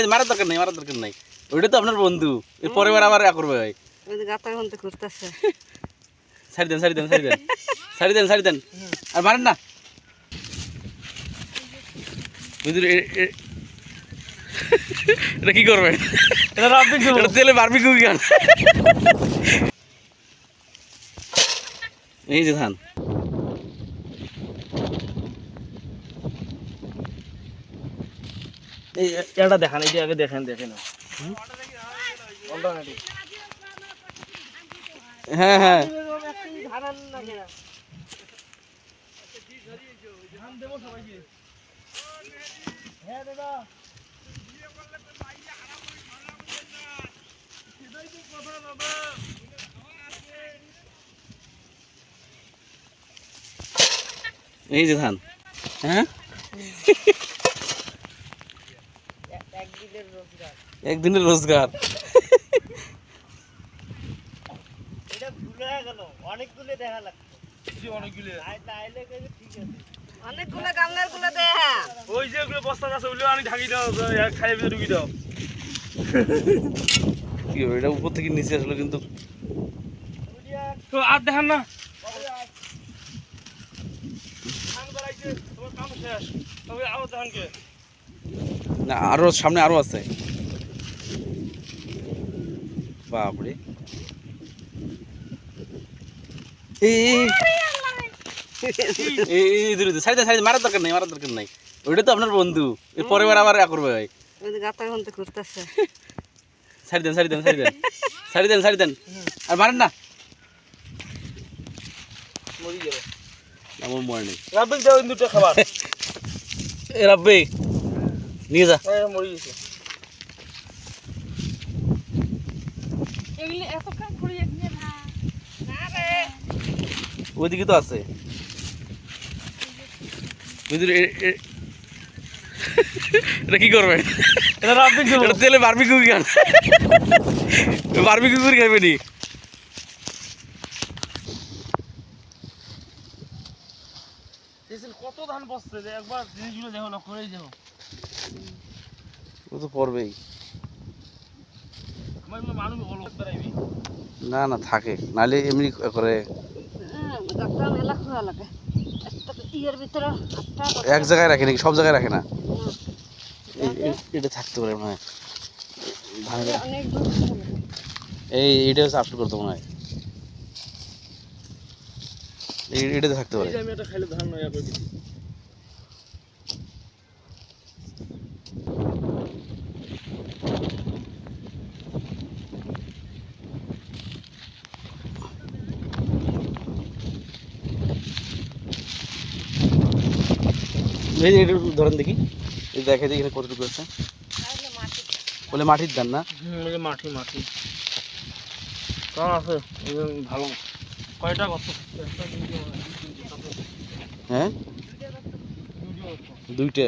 মারার দরকার নাই ওইটা তো আপনার বন্ধু এর পরের বার আবার করবে ভাই ছাড়ি দেন আর মারেন না এটা কি করবেন তেলে বারবিকিউ গান এই যে ধান এটা দেখান এই যে আগে দেখেন হ্যাঁ হ্যাঁ এই যে ধান হ্যাঁ একদিনের রোজগার এটা উপর থেকে নিচে আসলো কিন্তু আর দেখান না না আরো সামনে আরো আছে বাপরে মারার দরকার নাই ওইটা তো আপনার বন্ধু এর পরের বার আবার করবে ভাই ছাড়ি দেন আর মারেন না আমার মনে নেই খাবার এ রাব্বি নিয়ে যা মরে গেছে ওইদিকে তো আছে এটা কি করবেন তেলে বারবিকিউ গান বারবিকিউ করে খাইবে নি কত ধান বসছে একবার জিনিসগুলো দেখো লক্ষ্য করে যাও ও তো পড়বেই না থাকে নাহলে এমনি করে এক জায়গায় রাখে নাকি সব জায়গায় রাখে না এটা থাকতে পারে মনে হয় এইটা হচ্ছে আপলোড করতে মনে হয় এটাতে থাকতে পারে ধরেন দেখি দেখে দেখি কতটুকু আছে বলে মাটির ধান না মাটি আছে ভালো কয়টা কত হ্যাঁ দুইটা